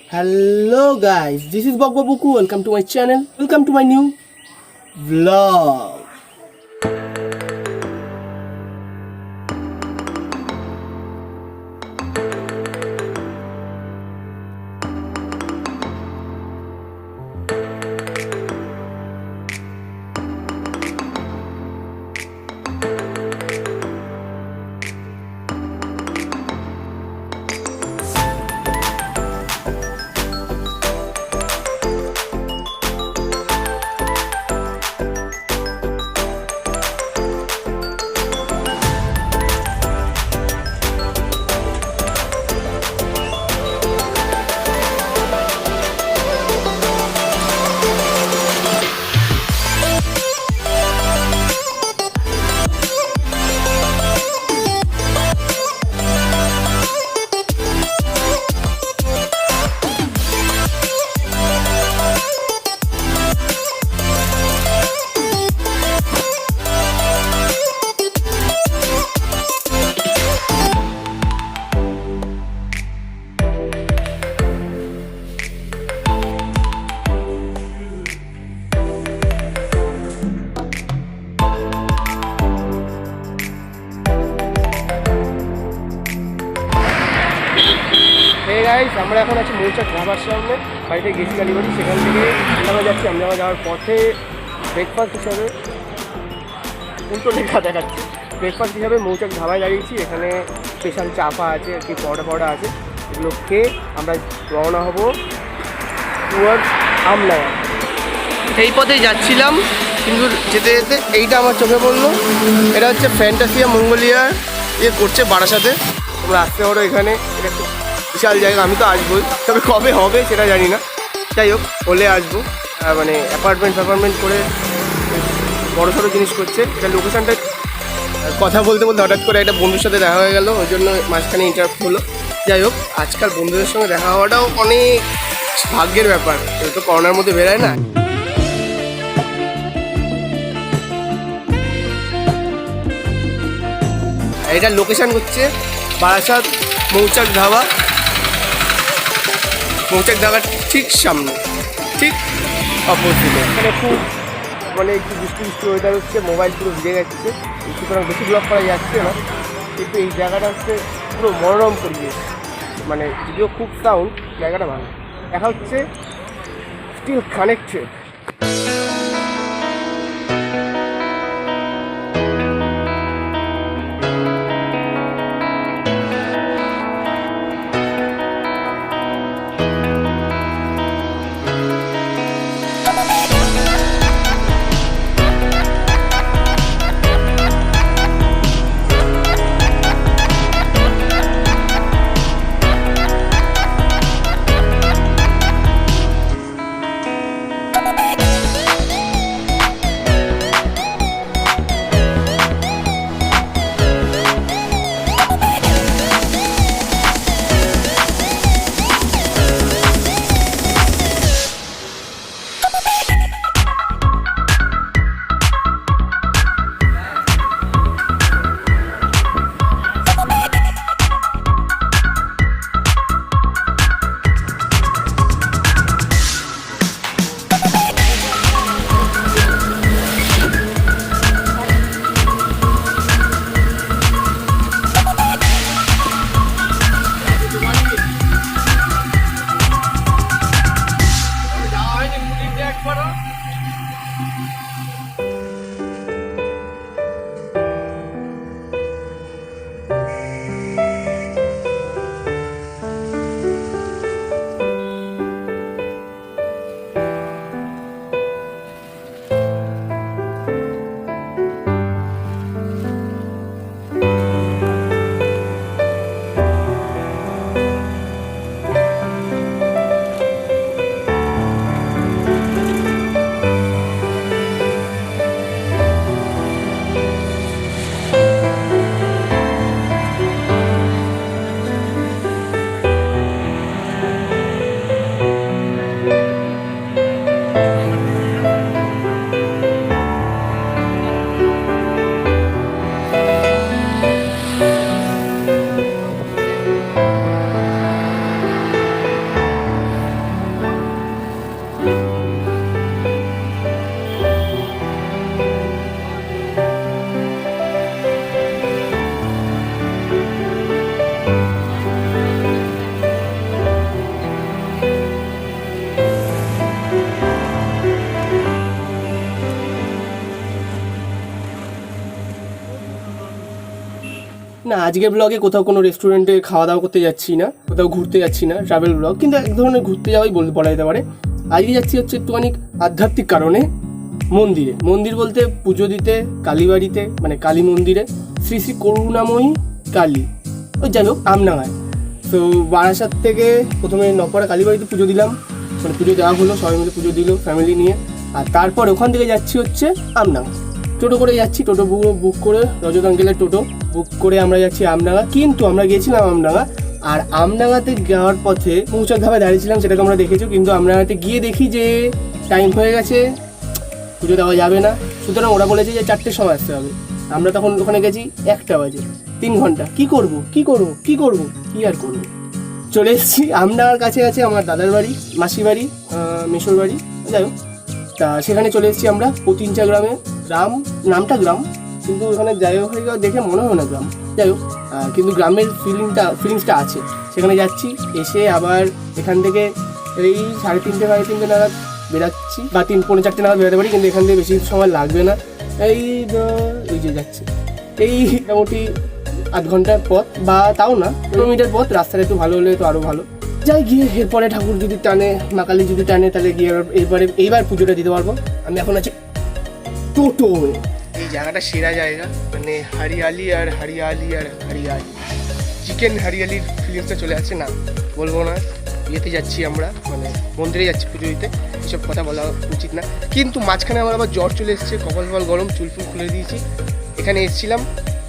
Hello guys, this is BokBok. Welcome to my channel. Welcome to my new vlog. আমরা এখন আছি মৌচাক ধাবার সামনে, বাড়িতে গেছি কালীবাড়ি, সেখান থেকে আমরা যাচ্ছি আমডাঙ্গা যাওয়ার পথে ব্রেকফাস্ট হিসাবে উল্টো লেখা দেখাচ্ছে। ব্রেকফাস্ট হিসাবে মৌচাক ধাবায় দাঁড়িয়েছি। এখানে স্পেশাল চাপা আছে, আর কি পরোটা আছে, এগুলো খেয়ে আমরা রওনা হব টুয়ার্ডস আমডাঙ্গা। এই পথেই যাচ্ছিলাম, কিন্তু যেতে যেতে এইটা আমার চোখে পড়লো। এটা হচ্ছে ফ্যান্টাসিয়া মঙ্গোলিয়ার করছে বারাসাতে। তোমরা আসতে পারো এখানে, এটা একটু বিশাল জায়গা। আমি তো আসবোই, তবে কবে হবে সেটা জানি না। যাই হোক, হলে আসবো। মানে অ্যাপার্টমেন্ট করে বড়ো সড়ো জিনিস করছে। এটা লোকেশানটা কথা বলতে বলতে হঠাৎ করে একটা বন্ধুর সাথে দেখা হয়ে গেল, ওই জন্য মাঝখানে ইন্টারাপ্ট হলো। যাই হোক, আজকাল বন্ধুদের সঙ্গে দেখা হওয়াটাও অনেক ভাগ্যের ব্যাপার, কেউ তো করোনার মধ্যে বেরোয় না। এটার লোকেশান হচ্ছে বারাসাত মৌচাক ধাবা। মৌচাক ধাবার ঠিক সামনে, ঠিক অপোজিটে। এখানে খুব একটু বৃষ্টি ওয়েদার হচ্ছে, মোবাইল পুরো ভিজে যাচ্ছে, সুতরাং বেশি ব্লগ করা যাচ্ছে না। কিন্তু এই জায়গাটা হচ্ছে পুরো মনোরম পরিবেশ, যদিও খুব সাউন্ড, জায়গাটা ভালো। দেখা হচ্ছে স্টিল কানেক্টেড। না, আজকের ব্লগে কোথাও কোনো রেস্টুরেন্টে খাওয়া দাওয়া করতে যাচ্ছি না, কোথাও ঘুরতে যাচ্ছি না, ট্রাভেল ব্লগ, কিন্তু এক ধরনের ঘুরতে যাওয়াই বলা যেতে পারে। আজকে যাচ্ছি হচ্ছে একটুখানি আধ্যাত্মিক কারণে মন্দিরে। মন্দির বলতে পুজো দিতে কালীবাড়িতে, মানে কালী মন্দিরে, শ্রী শ্রী করুণাময়ী কালী, ওই যাই হোক আমডাঙ্গায়। তো বারাসাত থেকে প্রথমে নপাড়া কালীবাড়িতে পুজো দিলাম, মানে পুজো দেওয়া হলো, সবাই মিলে পুজো দিল ফ্যামিলি নিয়ে। আর তারপর ওখান থেকে যাচ্ছি হচ্ছে আমডাঙ্গা, টোটো করে যাচ্ছি, টোটো বুক করে, রজত আঙ্কেলের টোটো বুক করে আমরা যাচ্ছি আমডাঙ্গা। কিন্তু আমরা গিয়েছিলাম আমডাঙ্গা, আর আমডাঙ্গাতে যাওয়ার পথে মৌচাক ধাবায় দাঁড়িয়েছিলাম, সেটাকে আমরা দেখেছি। কিন্তু আমডাঙ্গাতে গিয়ে দেখি যে টাইম হয়ে গেছে, পুজো দেওয়া যাবে না। সুতরাং ওরা বলেছে যে 4টের সময় আসতে হবে। আমরা তখন ওখানে গেছি 1টা বাজে, 3 ঘন্টা। কি করব কি আর করবো, চলে এসেছি। আমডাঙ্গার কাছে আছে আমার দাদার বাড়ি, মাসি বাড়ি, মেশোর বাড়ি, যাই হোক। তা সেখানে চলে এসেছি আমরা, পতিনচা গ্রামে। নামটা গ্রাম, কিন্তু ওখানে জায়গা দেখে মনে হয় না গ্রাম, যাই হোক। কিন্তু গ্রামের ফিলিংসটা আছে। সেখানে যাচ্ছি, এসে আবার এখান থেকে এই 3:30 নাগাদ বেরাচ্ছি, বা 3:45 নাগাদ বেরোতে পারি, কিন্তু এখান থেকে বেশি সময় লাগবে না। এই যে যাচ্ছি, এই মোটামুটি 8 ঘন্টার পথ, বা তাও না, 15 মিনিটের পথ। রাস্তাটা একটু ভালো হলে তো আরও ভালো। যাই গিয়ে, এরপরে ঠাকুর যদি টানে, মা কালী যদি টানে, তাহলে গিয়ে এইবার পুজোটা দিতে পারবো। আমি এখন আছি টোটো। এই জায়গাটা সেরা জায়গা, মানে হরিয়ালি আর হরিয়ালি আর হরিয়ালি, চিকেন হরিয়ালির ফিলিংসটা চলে আসছে। না বলবো না, ইয়েতে যাচ্ছি আমরা, মানে মন্দিরে যাচ্ছি পুজো দিতে, এসব কথা বলা উচিত না। কিন্তু মাঝখানে আমার আবার জ্বর চলে এসেছে, কপাল গরম, চুল ফুল খুলে দিয়েছি। এখানে এসেছিলাম,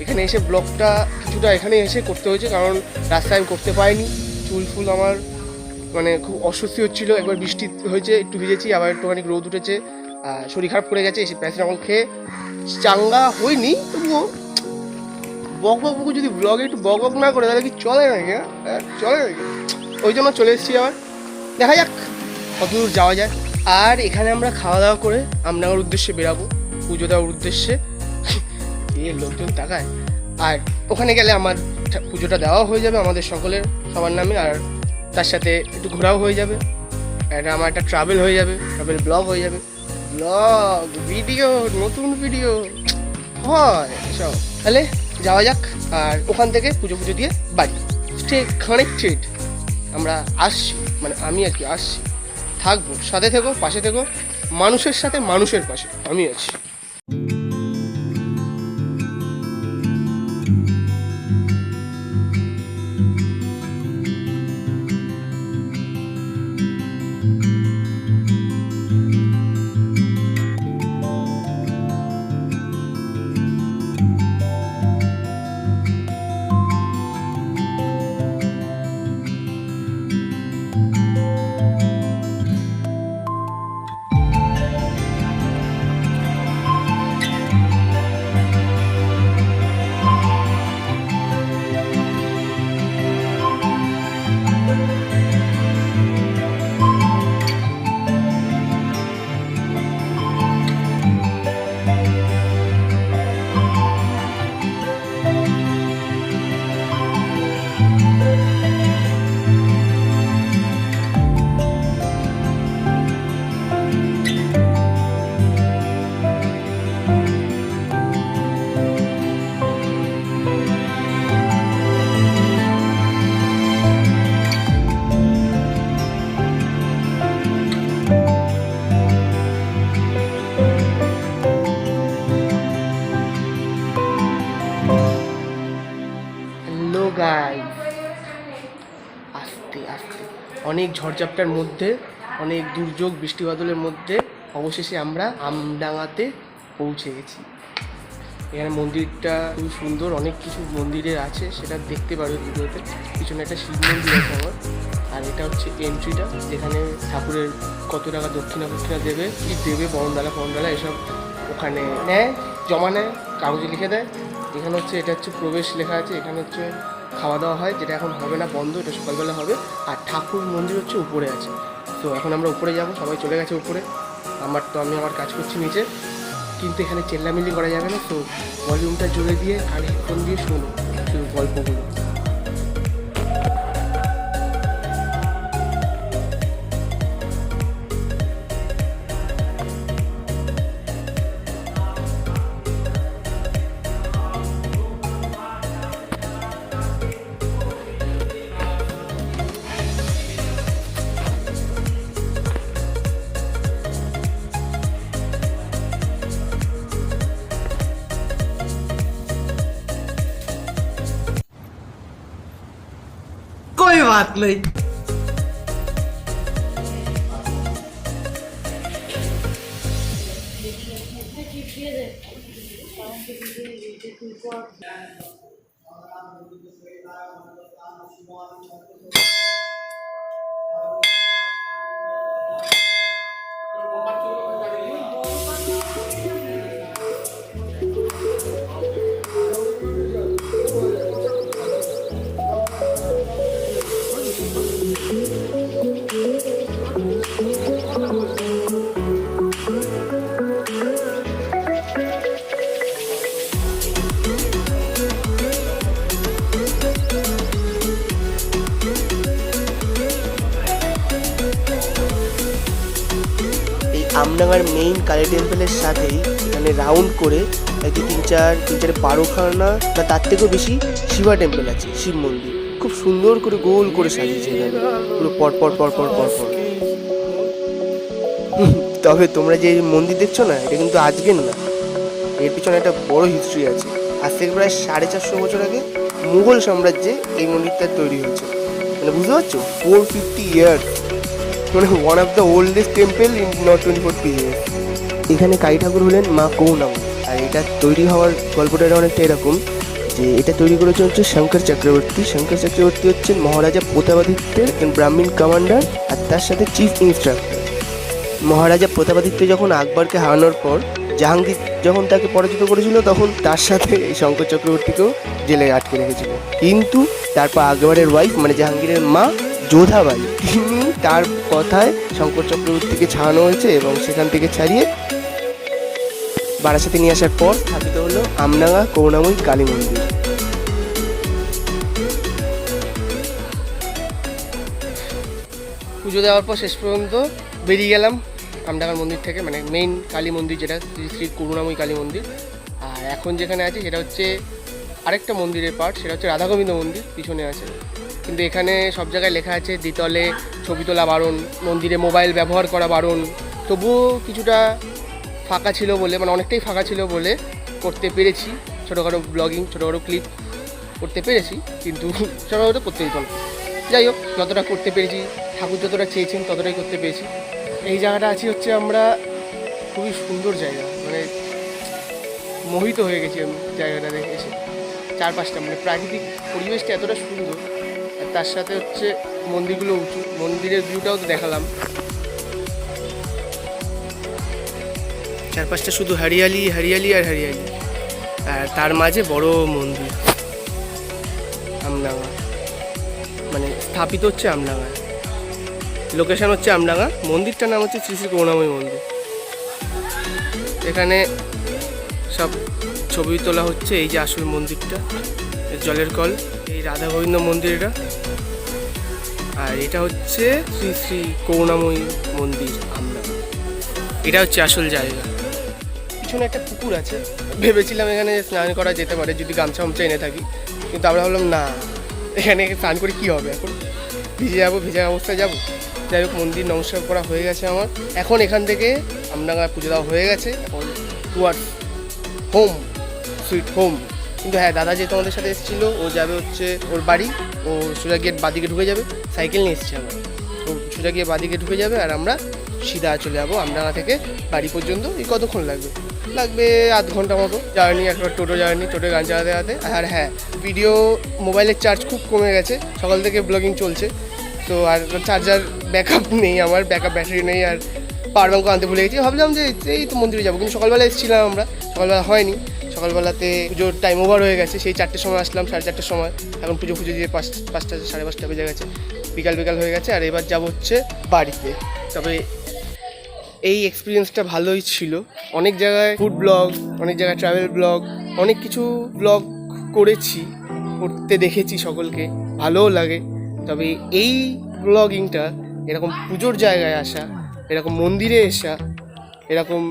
এখানে এসে ব্লগটা কিছুটা এখানে এসে করতে হয়েছে, কারণ রাস্তায় আমি করতে পারিনি। চুল ফুল আমার মানে খুব অস্বস্তি হচ্ছিলো। একবার বৃষ্টি হয়েছে, একটু ভিজেছি, আবার একটুখানি রোদ উঠেছে, শরীর খারাপ করে গেছে। এসে প্যারাসিটামল খেয়ে চাঙ্গা হয়নি, তবুও বকবক যদি ব্লগে একটু বকবক না করে তাহলে কি চলে নাকি? চলে নাকি? ওই জন্য চলে এসেছি আবার, দেখা যাক কত দূর যাওয়া যায়। আর এখানে আমরা খাওয়া দাওয়া করে আমডাঙ্গার উদ্দেশ্যে বেরাবো, পুজো দেওয়ার উদ্দেশ্যে। লোকজন তাকায়। আর ওখানে গেলে আমার পুজোটা দেওয়া হয়ে যাবে আমাদের সবার নামে, আর তার সাথে একটু ঘোরাও হয়ে যাবে, এটা আমার একটা ট্রাভেল হয়ে যাবে, ট্রাভেল ব্লগ হয়ে যাবে, ভিডিও, নতুন ভিডিও হয় সব। তাহলে যাওয়া যাক, আর ওখান থেকে পুজো দিয়ে বাড়ি। স্টে কানেক্টেড, আমরা আসছি, মানে আমি আর কি আসছি, থাকবো, সাথে থেকো, পাশে থেকো, মানুষের সাথে মানুষের পাশে আমি আছি। অনেক ঝড়ঝাপটার মধ্যে, অনেক দুর্যোগ বৃষ্টি বাদলের মধ্যে অবশেষে আমরা আমডাঙ্গাতে পৌঁছে গেছি। এখানে মন্দিরটা খুব সুন্দর, অনেক কিছু মন্দিরে আছে, সেটা দেখতে পারবে ভিডিওতে। পিছনে একটা শিব মন্দির আছে আমার, আর এটা হচ্ছে এন্ট্রিটা, যেখানে ঠাকুরের কত টাকা দক্ষিণা দেবে, কি দেবে, পরমডালা এসব ওখানে নেয়, জমা নেয়, কাগজে লিখে দেয়। এখানে হচ্ছে, এটা হচ্ছে প্রবেশ লেখা আছে। এখানে হচ্ছে খাওয়া দাওয়া হয়, যেটা এখন হবে না, বন্ধ, এটা সকালবেলা হবে। আর ঠাকুর মন্দির হচ্ছে উপরে আছে। তো এখন আমরা উপরে যাব, সবাই চলে গেছে উপরে। আমি আমার কাজ করছি নিচে, কিন্তু এখানে চেল্লামিল্লি করা যাবে না। তো ভলিউমটা জোরে দিয়ে আর হেডফোন দিয়ে শোনো শুধু গল্পগুলো। बात नहीं। আমডাঙ্গার মেইন কালী টেম্পলের সাথেই এখানে রাউন্ড করে একটি তিন চার 12খানা বা তার থেকেও বেশি শিবা টেম্পল আছে, শিব মন্দির। খুব সুন্দর করে গোল করে সাজিয়েছে এখানে, পুরো পরপর পরপর পরপর। তবে তোমরা যে মন্দির দেখছো না, এটা কিন্তু আজকের না, এর পিছনে একটা বড় হিস্ট্রি আছে। আজ থেকে প্রায় 450 বছর আগে মুঘল সাম্রাজ্যে এই মন্দিরটা তৈরি হয়েছে। মানে বুঝতে পারছো, 450 ইয়ার্স, মানে one of the oldest temple in north 24 period. এখানে কালী ঠাকুর হলেন মা করুণাময়ী। আর এটা তৈরি হওয়ার গল্পটা অনেকটা এরকম যে এটা তৈরি করেছে হচ্ছে শঙ্কর চক্রবর্তী। শঙ্কর চক্রবর্তী হচ্ছেন মহারাজা প্রতাপাদিত্যের একজন ব্রাহ্মণ কমান্ডার, আর তার সাথে চিফ ইনস্ট্রাক্টর। মহারাজা প্রতাপাদিত্য যখন আকবরকে হারানোর পর জাহাঙ্গীর যখন তাকে পরাজিত করেছিল, তখন তার সাথে এই শঙ্কর চক্রবর্তীকেও জেলে আটকে রেখেছিল। কিন্তু তারপর আকবরের ওয়াইফ মানে জাহাঙ্গীরের মা যোধা বাই, তিনি তার কথায় শঙ্কর চক্রবর্তীকে ছাড়ানো হয়েছে এবং সেখান থেকে ছাড়িয়ে বারাসাতে নিয়ে আসার পর স্থাপিত হলো আমডাঙ্গা করুণাময়ী কালী মন্দির। পুজো দেওয়ার পর শেষ পর্যন্ত বেরিয়ে গেলাম আমডাঙ্গার মন্দির থেকে, মানে মেইন কালী মন্দির যেটা শ্রী শ্রী করুণাময়ী কালী মন্দির। আর এখন যেখানে আছে সেটা হচ্ছে আরেকটা মন্দিরের পার্ট, সেটা হচ্ছে রাধা গোবিন্দ মন্দির, পিছনে আছে। কিন্তু এখানে সব জায়গায় লেখা আছে দ্বিতলে ছবি তোলা বারণ, মন্দিরে মোবাইল ব্যবহার করা বারণ। তবুও কিছুটা ফাঁকা ছিল বলে, মানে অনেকটাই ফাঁকা ছিল বলে করতে পেরেছি, ছোটোখাটো ব্লগিং, ছোটোখাটো ক্লিপ করতে পেরেছি। কিন্তু ছোটোখাটো করতে দিত না। যাই হোক, যতটা করতে পেরেছি, ঠাকুর যতটা চেয়েছেন ততটাই করতে পেরেছি। এই জায়গাটা আছি হচ্ছে আমরা, খুবই সুন্দর জায়গা, মানে মোহিত হয়ে গেছি আমি জায়গাটা দেখে এসে। চারপাশটা মানে প্রাকৃতিক পরিবেশটা এতটা সুন্দর, আর তার সাথে হচ্ছে মন্দিরগুলো উঁচু, মন্দিরের ভিউটাও তো দেখালাম। চারপাশটা শুধু হরিয়ালি হরিয়ালি আর হরিয়ালি, আর তার মাঝে বড় মন্দির আমডাঙ্গা, মানে স্থাপিত হচ্ছে আমডাঙ্গায়, লোকেশন হচ্ছে আমডাঙ্গা, মন্দিরটার নাম হচ্ছে শ্রী শ্রী করুণাময়ী মন্দির। এখানে সব ছবি তোলা হচ্ছে। এই যে আসল মন্দিরটা, জলের কল, এই রাধা গোবিন্দ মন্দির এটা, আর এটা হচ্ছে শ্রী শ্রী করুণাময়ী মন্দির আমডাঙ্গা। এটা হচ্ছে আসল জায়গা। পিছনে একটা পুকুর আছে, ভেবেছিলাম এখানে স্নান করা যেতে পারে যদি গামছা গামছা এনে থাকি, কিন্তু আমরা ভাবলাম না, এখানে স্নান করে কী হবে, এখন ভিজে যাবো, ভিজা অবস্থায় যাবো। যাই হোক, মন্দির নমস্কার করা হয়ে গেছে আমার। এখন এখান থেকে আমডাঙ্গায় পুজো দেওয়া হয়ে গেছে, এখন টুয়ার্ডস হোম, সুইট হোম। কিন্তু হ্যাঁ, দাদা যেহেতু আমাদের সাথে এসেছিলো, ও যাবে হচ্ছে ওর বাড়ি, ও সোজা গিয়ে বাদিকে ঢুকে যাবে, সাইকেল নিয়ে এসেছে আমার, ও সোজা গিয়ে বাদিকে ঢুকে যাবে, আর আমরা সিধা চলে যাবো আমডাঙ্গা থেকে বাড়ি পর্যন্ত। এই কতক্ষণ লাগবে? লাগবে আধ ঘন্টা মতো জার্নি, একটা টোটো জার্নি, টোটো গান চালাতে চালাতে। আর হ্যাঁ, ভিডিও মোবাইলের চার্জ খুব কমে গেছে, সকাল থেকে ব্লগিং চলছে, তো আর চার্জার ব্যাকআপ নেই, আমার ব্যাকআপ ব্যাটারি নেই, আর পাওয়ার ব্যাঙ্কও আনতে ভুলে গেছি। ভাবলাম যে এই তো মন্দিরে যাবো, কিন্তু সকালবেলা এসেছিলাম আমরা, সকালবেলা হয়নি, সকালবেলাতে পুজোর টাইম ওভার হয়ে গেছে। সেই 4টের সময় আসলাম, 4:30-র সময়, এখন পুজো দিয়ে 5টা 5:30 বেজে গেছে, বিকাল হয়ে গেছে। আর এবার যাবো হচ্ছে বাড়িতে। তবে এই এক্সপিরিয়েন্সটা ভালোই ছিল। অনেক জায়গায় ফুড ব্লগ, অনেক জায়গায় ট্রাভেল ব্লগ, অনেক কিছু ব্লগ করেছি, করতে দেখেছি সকলকে, ভালোও লাগে। তবে এই ব্লগিংটা, এরকম পুজোর জায়গায় আসা, এরকম মন্দিরে আসা, এরকম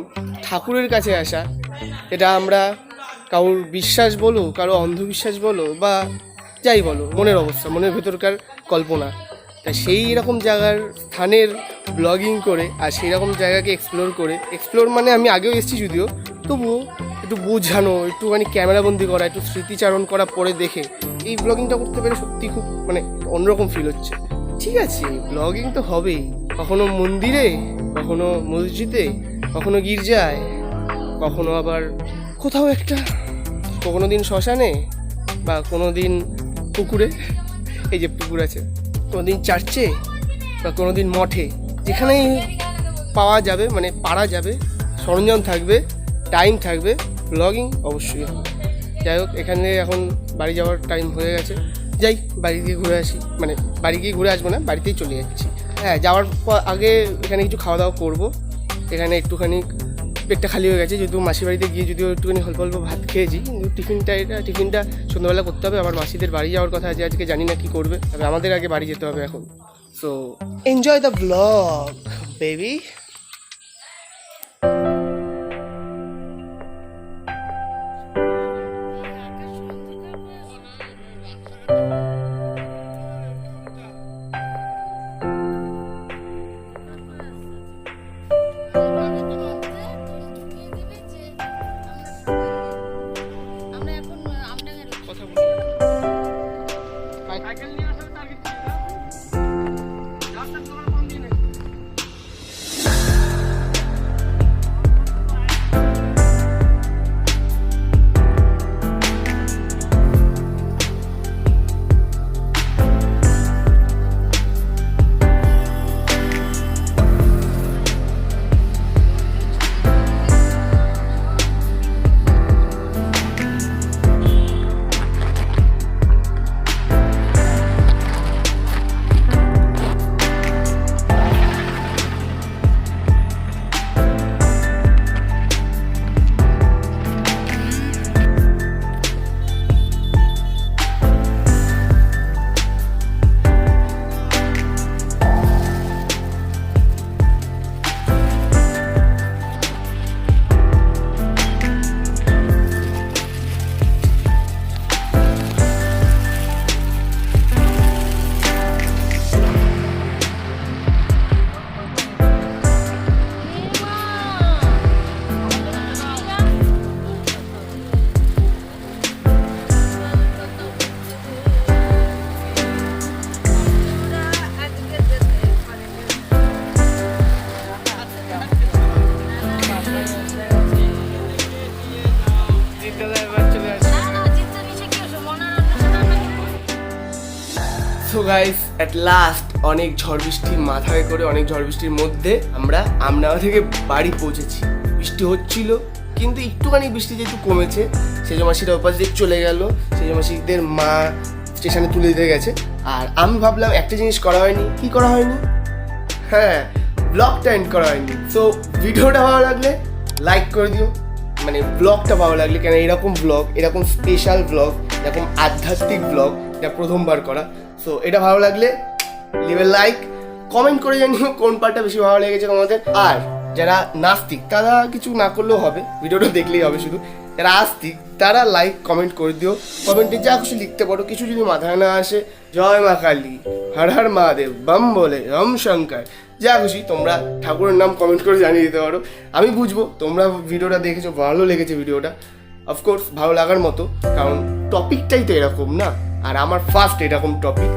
ঠাকুরের কাছে আসা, এটা আমরা কারোর বিশ্বাস বলো, কারো অন্ধবিশ্বাস বলো, বা যাই বলো, মনের অবস্থা, মনের ভেতরকার কল্পনা, তাই সেই রকম জায়গার স্থানের ব্লগিং করে আর সেই রকম জায়গাকে এক্সপ্লোর মানে আমি আগেও এসেছি যদিও, তবুও একটু বোঝানো, একটুখানি ক্যামেরাবন্দি করা, একটু স্মৃতিচারণ করা পরে দেখে এই ব্লগিংটা করতে পেরে সত্যি খুব মানে অন্যরকম ফিল হচ্ছে। ঠিক আছে, ব্লগিং তো হবেই, কখনো মন্দিরে, কখনো মসজিদে, কখনো গির্জায়, কখনো আবার কোথাও একটা, কোনো দিন শ্মশানে, বা কোনো দিন পুকুরে, এই যে পুকুর আছে, কোনো দিন চার্চে, বা কোনো দিন মঠে, যেখানেই পাওয়া যাবে মানে পারা যাবে, সরঞ্জাম থাকবে, টাইম থাকবে, ব্লগিং অবশ্যই হবে। যাই হোক, এখানে এখন বাড়ি যাওয়ার টাইম হয়ে গেছে, যাই বাড়ি গিয়ে ঘুরে আসি, মানে বাড়ি গিয়ে ঘুরে আসবো না, বাড়িতেই চলে যাচ্ছি। হ্যাঁ, যাওয়ার আগে এখানে কিছু খাওয়া দাওয়া করবো। এখানে একটুখানি পেটটা খালি হয়ে গেছে, যেহেতু মাসির বাড়িতে গিয়ে যদিও একটুখানি অল্প অল্প ভাত খেয়েছি, কিন্তু টিফিনটা সন্ধ্যাবেলা করতে হবে। আবার মাসিদের বাড়ি যাওয়ার কথা আছে আজকে, জানি না কী করবে, তবে আমাদের আগে বাড়ি যেতে হবে এখন। So enjoy the blog baby. So guys, at last অনেক ঝড় বৃষ্টি মাথায় করে, অনেক ঝড় বৃষ্টির মধ্যে আমরা আমডাঙ্গা থেকে বাড়ি পৌঁছেছি। বৃষ্টি হচ্ছিল, কিন্তু একটুখানি বৃষ্টি যেহেতু কমেছে, সেজ মাসিরা ওপাশ দিয়ে চলে গেল, সেজ মাসিদের মা স্টেশনে তুলে দিতে গেছে। আর আমি ভাবলাম একটা জিনিস করা হয়নি। কি করা হয়নি? হ্যাঁ, ব্লগটা এন্ড করা হয়নি। সো ভিডিওটা ভালো লাগলে লাইক করে দিও, মানে ব্লগটা ভালো লাগলে, কেন এরকম ব্লগ, এরকম স্পেশাল ব্লগ, এরকম আধ্যাত্মিক ব্লগ এটা প্রথমবার করা। সো এটা ভালো লাগলে লিভ এ লাইক, কমেন্ট করে জানিও কোন পার্টটা বেশি ভালো লেগেছে তোমাদের। আর যারা নাস্তিক তারা কিছু না করলেও হবে, ভিডিওটা দেখলেই হবে। শুধু যারা আস্তিক তারা লাইক কমেন্ট করে দিও, কমেন্টে যা খুশি লিখতে পারো। কিছু যদি মাথায় না আসে, জয় মা কালী, হর হর মহাদেব, বম বলে, রম শঙ্কর, যা খুশি তোমরা ঠাকুরের নাম কমেন্ট করে জানিয়ে দিতে পারো। আমি বুঝবো তোমরা ভিডিওটা দেখেছো, ভালো লেগেছে ভিডিওটা। অফকোর্স ভালো লাগার মতো, কারণ টপিকটাই তো এরকম না, আর আমার ফার্স্ট এরকম টপিক।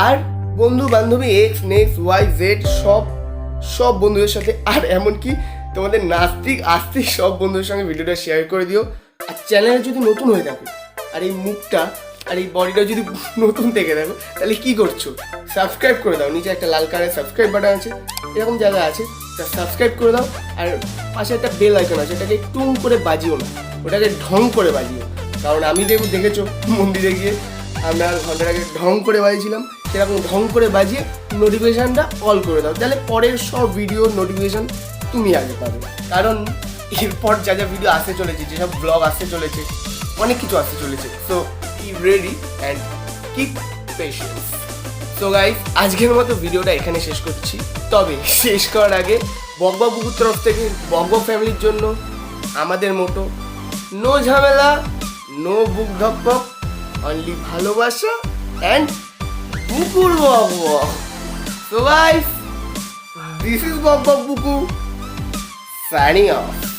আর বন্ধু বান্ধবী এক্স নেক্সট ওয়াই জেড সব বন্ধুদের সাথে, আর এমনকি তোমাদের নাস্তিক আস্তিক সব বন্ধুদের সঙ্গে ভিডিওটা শেয়ার করে দিও। আর চ্যানেলে যদি নতুন হয়ে থাকে, আর এই মুখটা আর এই বডিটা যদি নতুন থেকে দেখো, তাহলে কি করছো? সাবস্ক্রাইব করে দাও। নিচে একটা লাল কালারের সাবস্ক্রাইব বাটন আছে, এরকম জায়গা আছে, তা সাবস্ক্রাইব করে দাও। আর পাশে একটা বেল আইকন আছে, এটাকে টুং করে বাজিও না, ওটাকে ঢং করে বাজিও। কারণ আমি দেখেছো মন্দিরে গিয়ে আমরা ঘন্টাটাকে ঢং করে বাজিয়েছিলাম, সেরকম ঢং করে বাজিয়ে নোটিফিকেশানটা অল করে দাও, তাহলে পরের সব ভিডিওর নোটিফিকেশান তুমি আগে পাবে। কারণ এরপর যা যা ভিডিও আসতে চলেছে, যেসব ব্লগ আসতে চলেছে, অনেক কিছু আসতে চলেছে। So keep ready and keep patience. So guys, আজকের মতো ভিডিওটা এখানে শেষ করছি। তবে শেষ করার আগে বকবক বুকুর তরফ থেকে বকবক ফ্যামিলির জন্য আমাদের মোটো, নো ঝামেলা, নো বুক ধকপক, অনলি ভালোবাসা অ্যান্ড বুকুর বকবক। সো গাইস, দিস ইজ বকবক বুকু signing off.